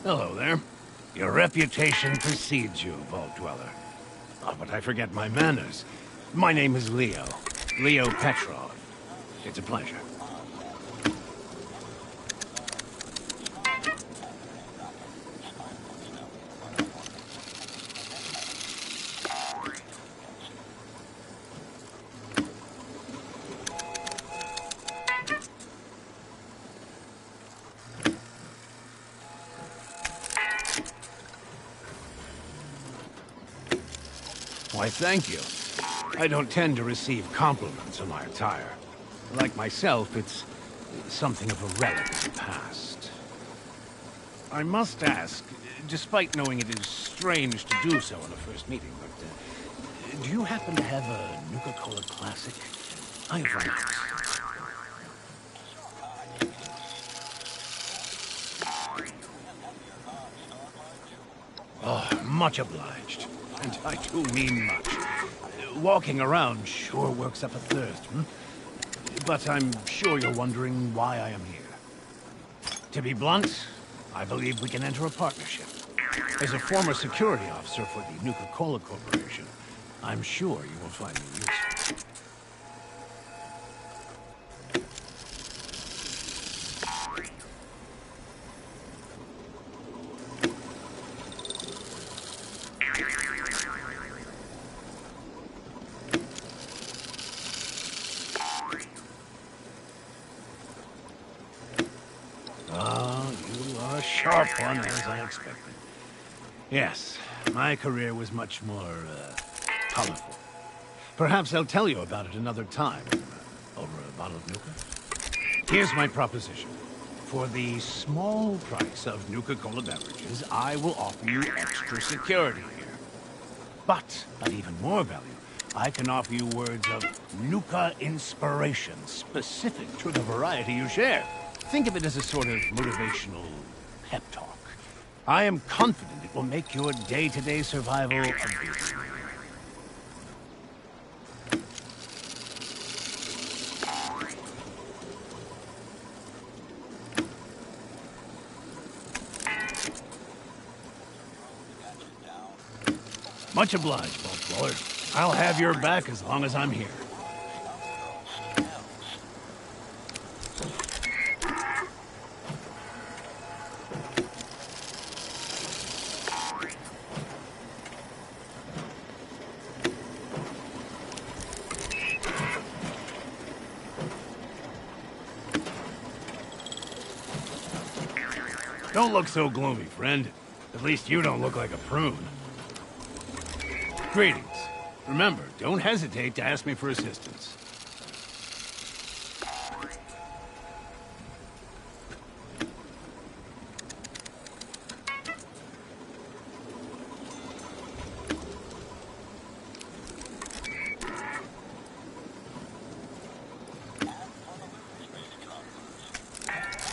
Hello there. Your reputation precedes you, Vault Dweller. Oh, but I forget my manners. My name is Leo. Leo Petrov. It's a pleasure. Why, thank you. I don't tend to receive compliments on my attire. Like myself, it's something of a relic of the past. I must ask, despite knowing it is strange to do so on a first meeting, but do you happen to have a Nuka-Cola Classic? I have run out. Oh, much obliged. And I do mean much. Walking around sure works up a thirst, But I'm sure you're wondering why I am here. To be blunt, I believe we can enter a partnership. As a former security officer for the Nuka-Cola Corporation, I'm sure you will find me useful. Sharp one, as I expected. Yes, my career was much more, colorful. Perhaps I'll tell you about it another time, over a bottle of Nuka. Here's my proposition. For the small price of Nuka-Cola beverages, I will offer you extra security here. But, of even more value, I can offer you words of Nuka inspiration specific to the variety you share. Think of it as a sort of motivational pep talk. I am confident it will make your day-to-day survival a breeze. Much obliged, Vault Dweller. I'll have your back as long as I'm here. Don't look so gloomy, friend. At least you don't look like a prune. Greetings. Remember, don't hesitate to ask me for assistance.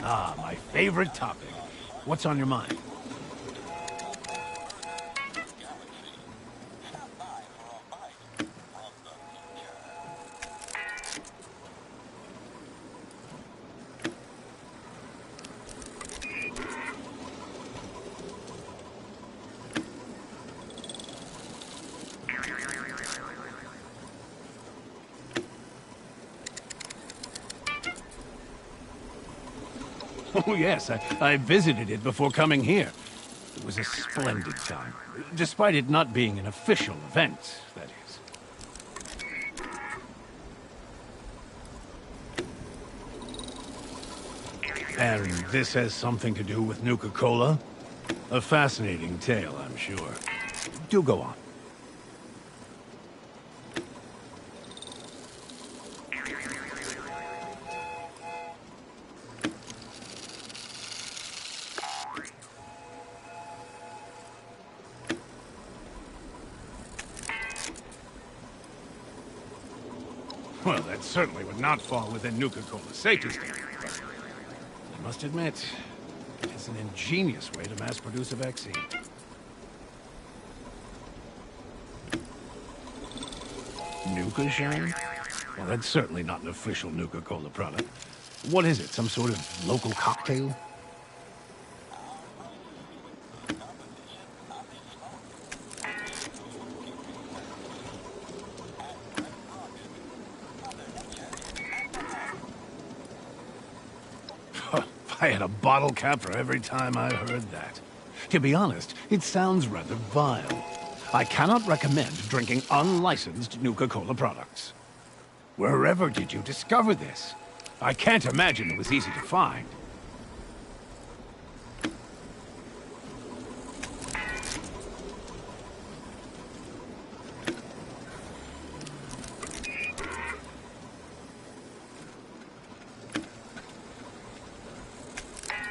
Ah, my favorite topic. What's on your mind? Oh, yes, I visited it before coming here. It was a splendid time, despite it not being an official event, that is. And this has something to do with Nuka-Cola? A fascinating tale, I'm sure. Do go on. Well, that certainly would not fall within Nuka-Cola's safety standards, but I must admit, it's an ingenious way to mass-produce a vaccine. Nuka Shine? Well, that's certainly not an official Nuka-Cola product. What is it, some sort of local cocktail? If I had a bottle cap for every time I heard that. To be honest, it sounds rather vile. I cannot recommend drinking unlicensed Nuka-Cola products. Wherever did you discover this? I can't imagine it was easy to find.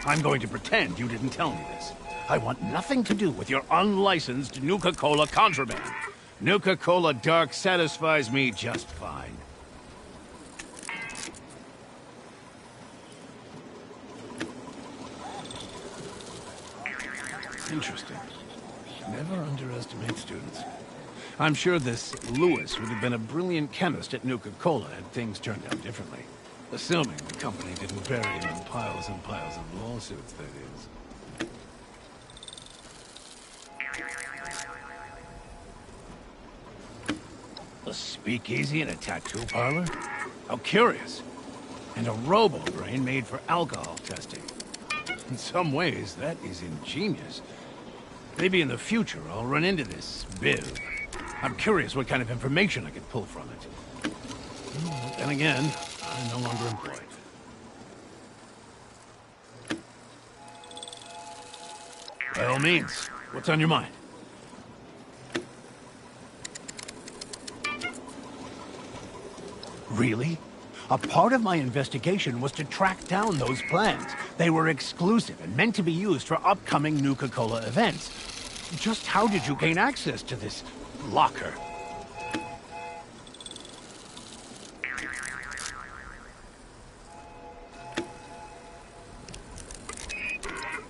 I'm going to pretend you didn't tell me this. I want nothing to do with your unlicensed Nuka-Cola contraband. Nuka-Cola Dark satisfies me just fine. Interesting. Never underestimate students. I'm sure this Lewis would have been a brilliant chemist at Nuka-Cola had things turned out differently. Assuming the company didn't bury him in piles and piles of lawsuits, that is. A speakeasy and a tattoo parlor? How curious. And a robo-brain made for alcohol testing. In some ways, that is ingenious. Maybe in the future I'll run into this Biv. I'm curious what kind of information I could pull from it. Then again, I'm no longer employed. By all means, what's on your mind? Really? A part of my investigation was to track down those plans. They were exclusive and meant to be used for upcoming Nuka-Cola events. Just how did you gain access to this locker?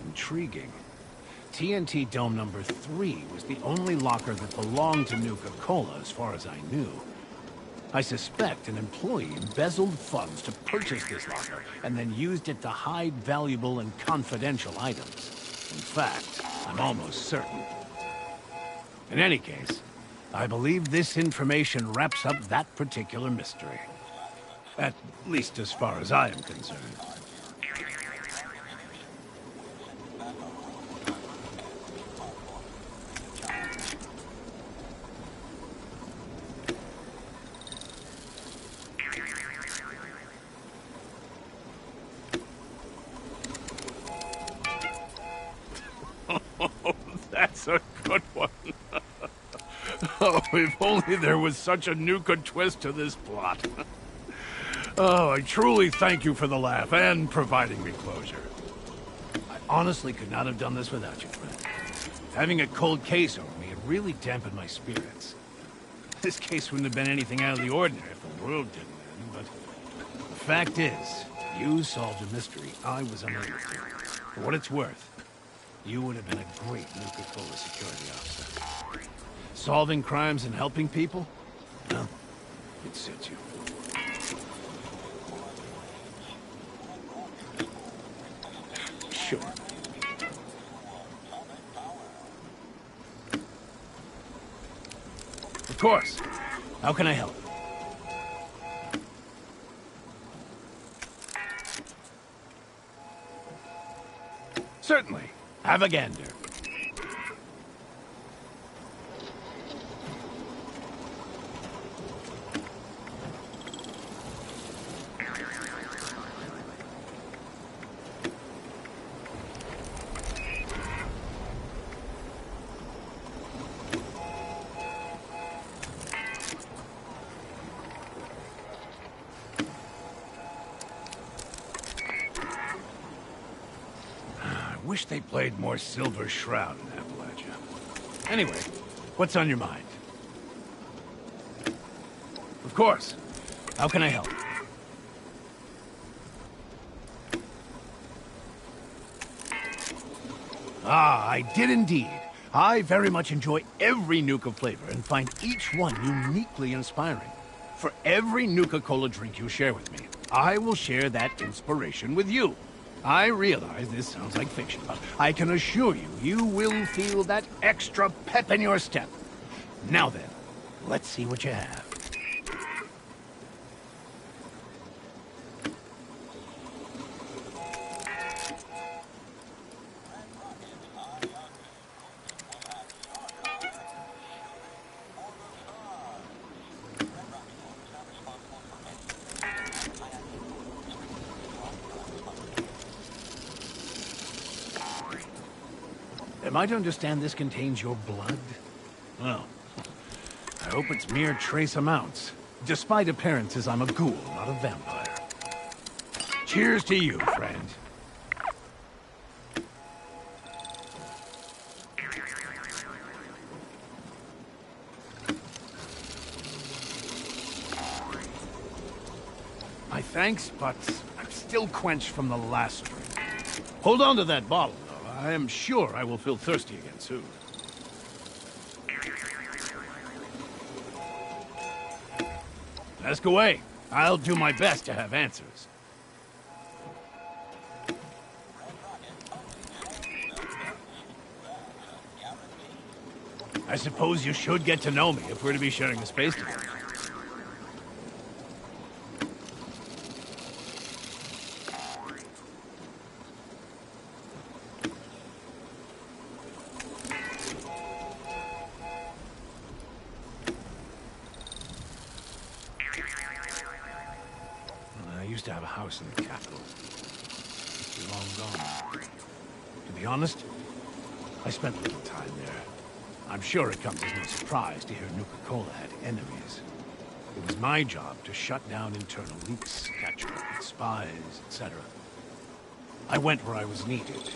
Intriguing. TNT Dome number 3 was the only locker that belonged to Nuka-Cola as far as I knew. I suspect an employee embezzled funds to purchase this locker and then used it to hide valuable and confidential items. In fact, I'm almost certain. In any case, I believe this information wraps up that particular mystery. At least as far as I am concerned. That's a good one. Oh, if only there was such a Nuka twist to this plot. Oh, I truly thank you for the laugh and providing me closure. I honestly could not have done this without you, friend. Having a cold case over me had really dampened my spirits. This case wouldn't have been anything out of the ordinary if the world didn't end, but the fact is, you solved a mystery I was unable to. For what it's worth, you would have been a great Nuka-Cola security officer. Solving crimes and helping people? Well, it suits you. Sure. Of course. How can I help? Certainly. Have a gander. Wish they played more Silver Shroud in Appalachia. Anyway, what's on your mind? Of course. How can I help? Ah, I did indeed. I very much enjoy every Nuka flavor and find each one uniquely inspiring. For every Nuka-Cola drink you share with me, I will share that inspiration with you. I realize this sounds like fiction, but I can assure you, you will feel that extra pep in your step. Now then, let's see what you have. Am I to understand this contains your blood? Well, I hope it's mere trace amounts. Despite appearances, I'm a ghoul, not a vampire. Cheers to you, friend. My thanks, but I'm still quenched from the last drink. Hold on to that bottle, though. I am sure I will feel thirsty again soon. Ask away. I'll do my best to have answers. I suppose you should get to know me if we're to be sharing a space together. I used to have a house in the capital. It's long gone. To be honest, I spent little time there. I'm sure it comes as no surprise to hear Nuka-Cola had enemies. It was my job to shut down internal leaks, catch up with spies, etc. I went where I was needed,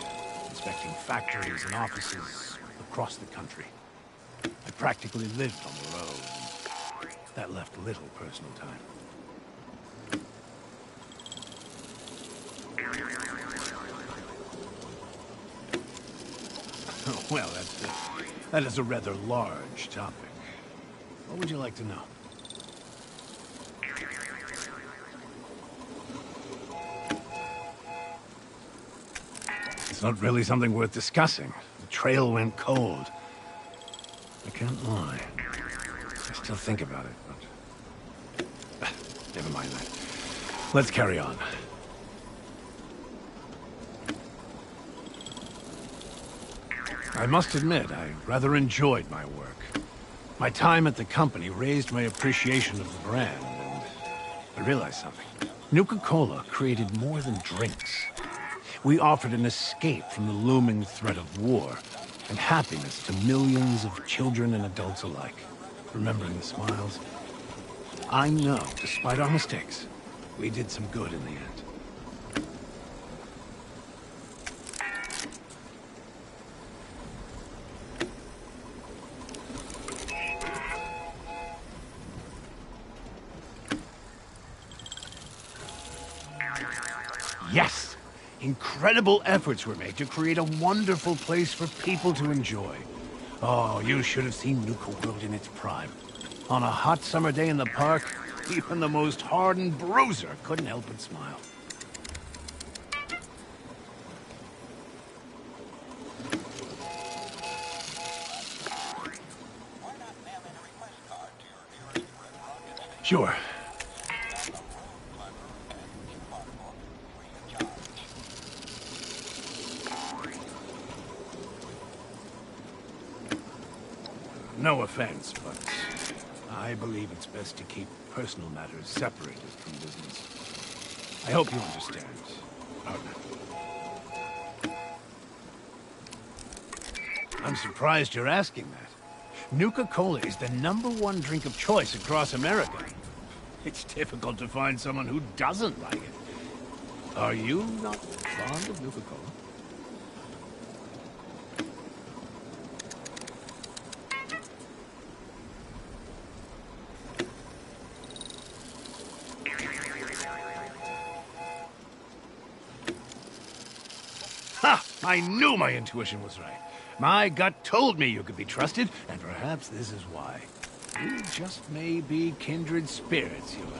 inspecting factories and offices across the country. I practically lived on the road, and that left little personal time. Well, that is a rather large topic. What would you like to know? It's not really something worth discussing. The trail went cold. I can't lie. I still think about it, but... never mind that. Let's carry on. I must admit, I rather enjoyed my work. My time at the company raised my appreciation of the brand, and I realized something. Nuka-Cola created more than drinks. We offered an escape from the looming threat of war, and happiness to millions of children and adults alike. Remembering the smiles, I know, despite our mistakes, we did some good in the end. Yes! Incredible efforts were made to create a wonderful place for people to enjoy. Oh, you should have seen Nuka World in its prime. On a hot summer day in the park, even the most hardened bruiser couldn't help but smile. Sure. No offense, but I believe it's best to keep personal matters separated from business. I hope you understand, partner. I'm surprised you're asking that. Nuka-Cola is the #1 drink of choice across America. It's difficult to find someone who doesn't like it. Are you not fond of Nuka-Cola? Ha! I knew my intuition was right. My gut told me you could be trusted, and perhaps this is why. We just may be kindred spirits, you and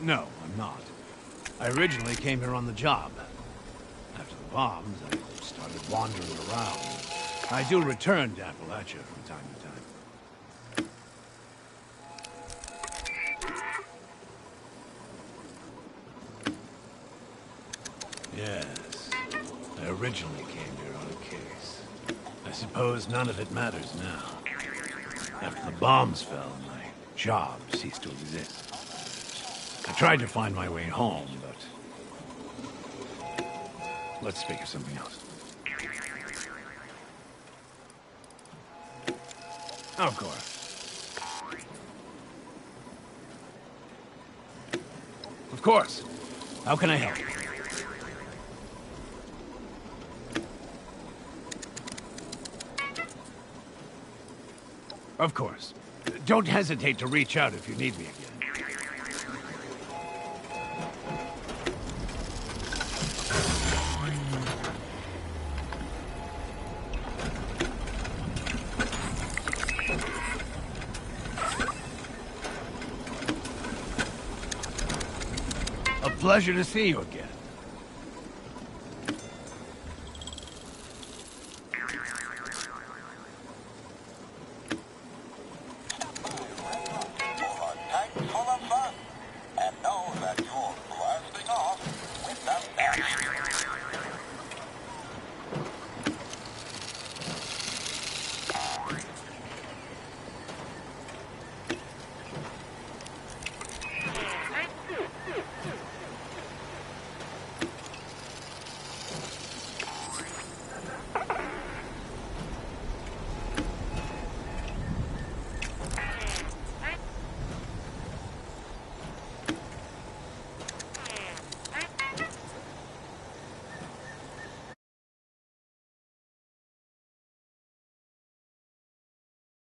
I. No, I'm not. I originally came here on the job. After the bombs, I started wandering around. I do return to Appalachia from time to time. Yes, I originally came here on a case. I suppose none of it matters now. After the bombs fell, my job ceased to exist. I tried to find my way home, but... Let's speak of something else. Of course. Of course. How can I help? Of course. Don't hesitate to reach out if you need me again. A pleasure to see you again.